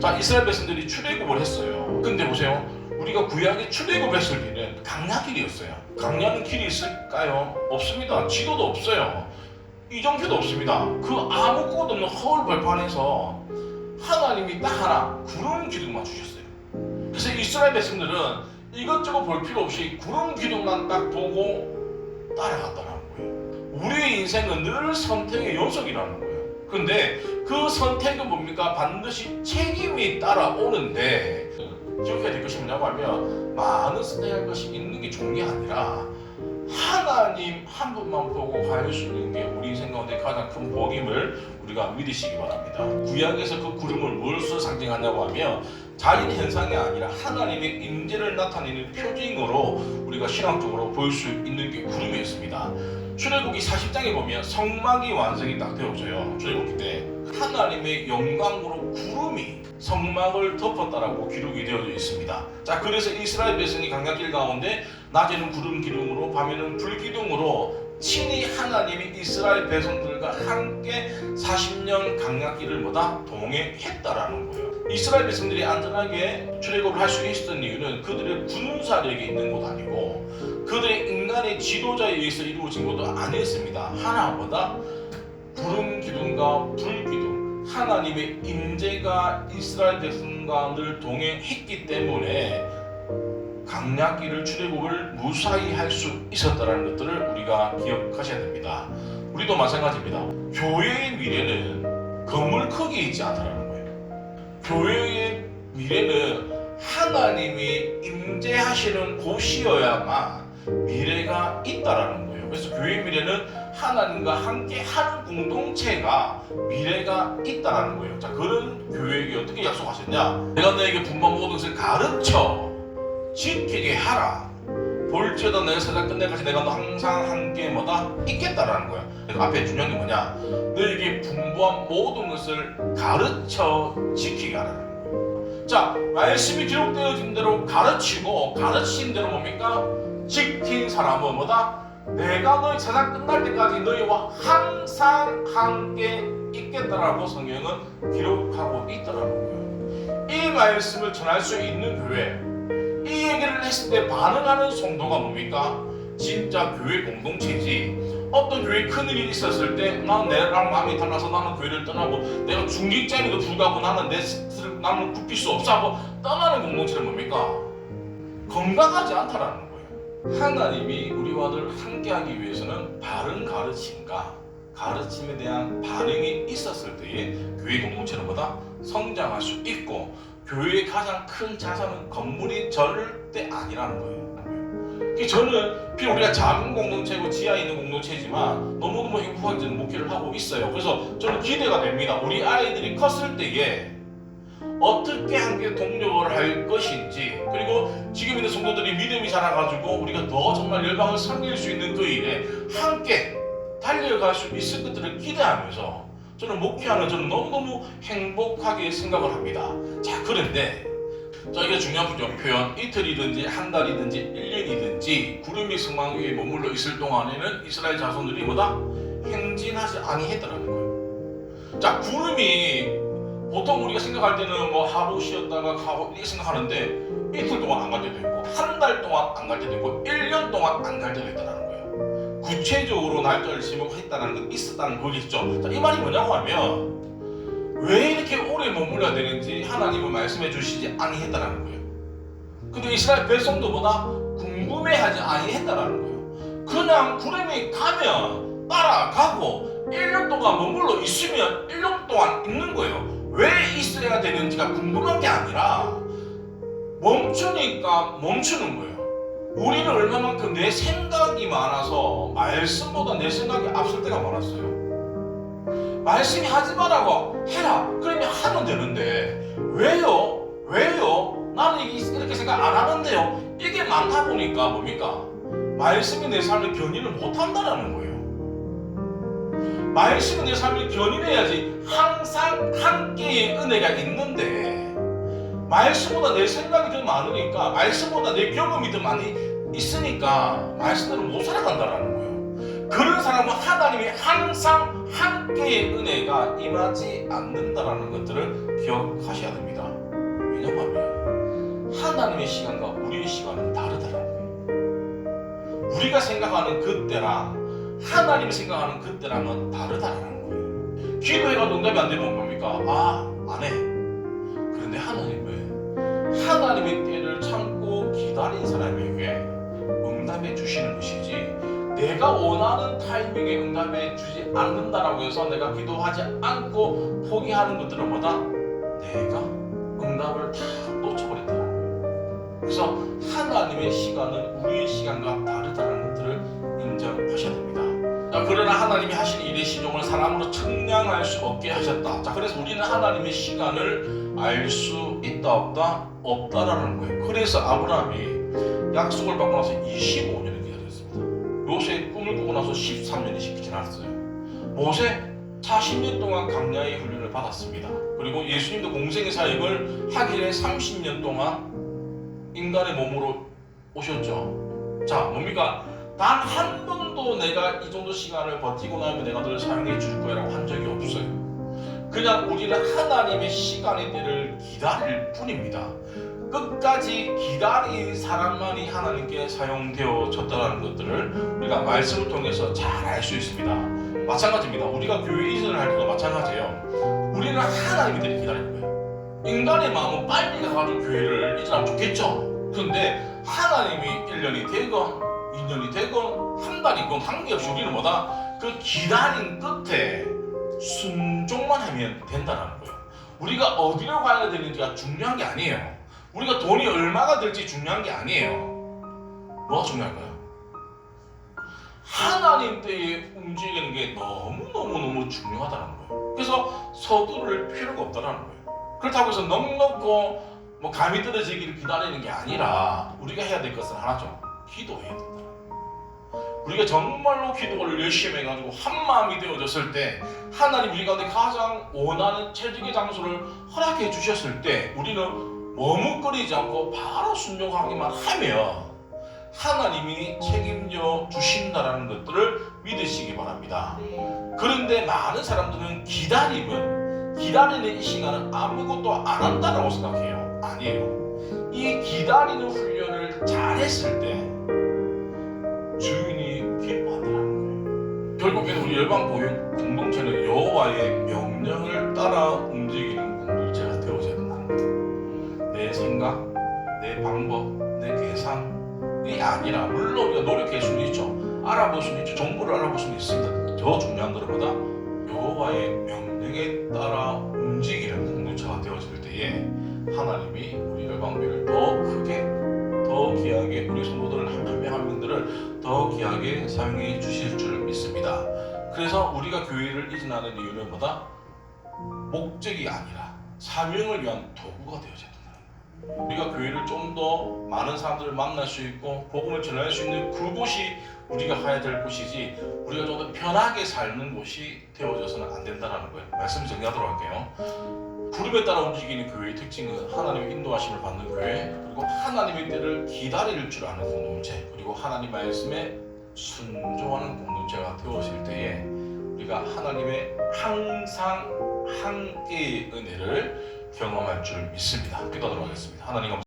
자, 이스라엘 백성들이 출애굽을 했어요. 근데 보세요. 우리가 구약에 출애굽했을 때는 강야길이었어요. 강야는 길이 있을까요? 없습니다. 지도도 없어요. 이정표도 없습니다. 그 아무것도 없는 허울 벌판에서 하나님이 딱 하나 구름 기둥만 주셨어요. 그래서 이스라엘 백성들은 이것저것 볼 필요 없이 구름 기둥만 딱 보고 따라갔다는 거예요. 우리의 인생은 늘 선택의 연속이라는 거예요. 근데 그 선택은 뭡니까? 반드시 책임이 따라오는데 기억해야 될 것이 뭐냐고 하면 많은 선택할 것이 있는 게 좋은 게 아니라 하나님 한 분만 보고 갈 수 있는 게 우리 인생 가운데 가장 큰 복임을 우리가 믿으시기 바랍니다. 구약에서 그 구름을 무엇을 상징하냐고 하면 자연 현상이 아니라 하나님의 임재를 나타내는 표징으로 우리가 신앙적으로 볼 수 있는 게 구름이었습니다. 출애굽기 40장에 보면 성막이 완성이 딱 되어져요. 출애굽기 때 하나님의 영광으로 구름이 성막을 덮었다라고 기록이 되어져 있습니다. 자, 그래서 이스라엘 백성이 강야길 가운데 낮에는 구름 기둥으로 밤에는 불 기둥으로 친히 하나님이 이스라엘 백성들과 함께 40년 강야길을 동행했다라는 거예요. 이스라엘 백성들이 안전하게 출애굽을 할 수 있었던 이유는 그들의 군사력이 있는 것도 아니고 그들의 인간의 지도자에 의해서 이루어진 것도 아니었습니다. 하나보다 구름 기둥과 불 기둥 하나님의 임재가 이스라엘 백성과 늘 동행했기 때문에 강야길을 출애굽을 무사히 할 수 있었다는 것들을 우리가 기억하셔야 됩니다. 우리도 마찬가지입니다. 교회의 미래는 건물 크기에 있지 않다는 거예요. 교회의 미래는 하나님이 임재하시는 곳이어야만 미래가 있다라는 거예요. 그래서 교회의 미래는 하나님과 함께 하는 공동체가 미래가 있다라는 거예요. 자, 그런 교회에게 어떻게 약속하셨냐? 내가 너에게 분반 모든 것을 가르쳐 지키게 하라. 볼지어다 내 세상 끝내까지 내가 너 항상 함께 있겠다라는 거야. 그래서 앞에 중요한 게 뭐냐? 너에게 분부한 모든 것을 가르쳐 지키게 하라는 거야. 자, 말씀이 기록되어진 대로 가르치고 가르친 대로 뭡니까? 지킨 사람은 내가 너희 세상 끝날 때까지 너희와 항상 함께 있겠다라고 성경은 기록하고 있더라는 거예요. 이 말씀을 전할 수 있는 교회, 이 얘기를 했을 때 반응하는 성도가 뭡니까? 진짜 교회 공동체지. 어떤 교회에 큰일이 있었을 때 나는 내랑 마음이 달라서 나는 교회를 떠나고 내가 중직자임에도 불구하고 나는 굽힐 수 없어 하고 떠나는 공동체는 뭡니까? 건강하지 않다라는 거예요. 하나님이 우리와 늘 함께하기 위해서는 바른 가르침과 가르침에 대한 반응이 있었을 때에 교회 공동체는 성장할 수 있고 교회의 가장 큰 자산은 건물이 절대 아니라는 거예요. 저는 비록 우리가 작은 공동체고 지하에 있는 공동체지만 너무너무 행복하게 저는 목회를 하고 있어요. 그래서 저는 기대가 됩니다. 우리 아이들이 컸을 때에 어떻게 함께 동력을 할 것인지, 그리고 지금 있는 성도들이 믿음이 자라가지고 우리가 더 정말 열방을 섬길 수 있는 그 일에 함께 달려갈 수 있을 것들을 기대하면서 저는 목회하는 저는 너무너무 행복하게 생각을 합니다. 자, 그런데 이게 중요한 표현, 이틀이든지 한 달이든지 1년이든지 구름이 성막 위에 머물러 있을 동안에는 이스라엘 자손들이 행진하지 아니했다는 거예요. 자, 구름이 보통 우리가 생각할 때는 하루 쉬었다가 가고 이렇게 생각하는데 이틀 동안 안 갈 때도 있고 한 달 동안 안 갈 때도 있고 1년 동안 안 갈 때도 있다는 거예요. 구체적으로 날짜를 지목했다는 건 있었다는 거겠죠. 자, 이 말이 뭐냐고 하면 왜 이렇게 오래 머물러야 되는지 하나님은 말씀해 주시지 아니했다는 거예요. 근데 이스라엘 백성도보다 궁금해하지 아니했다는 거예요. 그냥 구름이 가면 따라가고 1년 동안 머물러 있으면 1년 동안 있는 거예요. 왜 있어야 되는지가 궁금한 게 아니라 멈추니까 멈추는 거예요. 우리는 얼마만큼 내 생각이 많아서 말씀보다 내 생각이 앞설 때가 많았어요. 말씀이 하지 말라고 해라. 그러면 하면 되는데 왜요? 나는 이렇게 생각 안 하는데요. 이게 많다 보니까 뭡니까? 말씀이 내 삶을 견인을 못한다는 거예요. 말씀은 내 삶을 견인해야지 항상 함께의 은혜가 있는데 말씀보다 내 생각이 더 많으니까 말씀보다 내 경험이 더 많이 있으니까 말씀대로 못 살아간다는 거예요. 그런 사람은 하나님이 항상 함께의 은혜가 임하지 않는다라는 것들을 기억하셔야 됩니다. 왜냐하면 하나님의 시간과 우리의 시간은 다르다라는 거예요. 우리가 생각하는 그때랑 하나님이 생각하는 그때랑은 다르다라는 거예요. 기도해가 응답이 안 되면 뭡니까? 안 해. 그런데 하나님은 하나님의 때를 참고 기다린 사람에게 응답해 주시는 것이지, 내가 원하는 타이밍에 응답해 주지 않는다라고 해서 내가 기도하지 않고 포기하는 것들은 뭐다? 내가 응답을 다 놓쳐버린다는 거예요. 그래서 하나님의 시간은 우리의 시간과 다르다는 것들을 인정하셔야 됩니다. 자, 그러나 하나님이 하신 일의 시종을 사람으로 측량할 수 없게 하셨다. 자, 그래서 우리는 하나님의 시간을 알 수 있다 없다? 없다라는 거예요. 그래서 아브라함이 약속을 받고 나서 25년을 기다렸습니다. 요새 꿈을 꾸고 나서 13년이 지났어요. 모세 40년 동안 광야의 훈련을 받았습니다. 그리고 예수님도 공생의 사역을 하기 전에 30년 동안 인간의 몸으로 오셨죠. 자, 뭡니까? 단 한 번도 내가 이 정도 시간을 버티고 나면 내가 너를 사용해 줄 거야 라고 한 적이 없어요. 그냥 우리는 하나님의 시간의 때를 기다릴 뿐입니다. 끝까지 기다린 사람만이 하나님께 사용되어졌다는 것들을 우리가 말씀을 통해서 잘 알 수 있습니다. 마찬가지입니다. 우리가 교회 이전을 할 때도 마찬가지예요. 우리는 하나님들이 기다리는 거예요. 인간의 마음은 빨리 가가지고 교회를 이전하면 좋겠죠. 그런데 하나님이 1년이 되건 2년이 되건 한 달이건 관계없이 우리는 뭐다? 그 기다린 끝에 순종만 하면 된다는 거예요. 우리가 어디로 가야 되는지가 중요한 게 아니에요. 우리가 돈이 얼마가 될지 중요한 게 아니에요. 뭐가 중요할까요? 하나님 때에 움직이는 게 너무너무 중요하다는 거예요. 그래서 서두를 필요가 없다는 거예요. 그렇다고 해서 넉넉고 감이 떨어지기를 기다리는 게 아니라 우리가 해야 될 것은 하나죠. 기도해야 된다. 우리가 정말로 기도를 열심히 해가지고 한마음이 되어졌을 때 하나님 우리 가운데 가장 원하는 최적의 장소를 허락해 주셨을 때 우리는 머뭇거리지 않고 바로 순종하기만 하면 하나님이 책임져 주신다는 것들을 믿으시기 바랍니다. 그런데 많은 사람들은 기다리는 이 시간은 아무것도 안 한다라고 생각해요. 아니에요. 이 기다리는 훈련을 잘했을 때 주인이 기뻐한다는 거예요. 결국에는 우리 열방보육 공동체는 여호와의 명령을 따라 움직이는 공동체가 되어져야 된다는 거예요. 내 생각, 내 방법, 내 계산이 아니라, 물론 우리가 노력할 수는 있죠. 알아볼 수는 있죠. 정보를 알아볼 수는 있습니다. 더 중요한 것은 뭐다? 여호와의 명령에 따라 움직이는 공동체가 되어질 때에 하나님이 우리 열방교회를 더 크게, 더 귀하게, 우리 성도들 한 명 한 명들을 더 귀하게 사용해 주실 줄 믿습니다. 그래서 우리가 교회를 이전하는 이유는 뭐다? 목적이 아니라 사명을 위한 도구가 되어져야 된다. 우리가 교회를 좀 더 많은 사람들을 만날 수 있고 복음을 전할 수 있는 그곳이 우리가 가야 될 곳이지, 우리가 좀 더 편하게 사는 곳이 되어져서는 안 된다는 거예요. 말씀 정리하도록 할게요. 부름에 따라 움직이는 교회의 특징은 하나님의 인도하심을 받는 교회, 그리고 하나님의 때를 기다릴 줄 아는 공동체, 그리고 하나님 말씀에 순종하는 공동체가 되어질 때에 우리가 하나님의 항상 함께의 은혜를 경험할 줄 믿습니다. 기도하도록 하겠습니다. 하나님 감사합니다.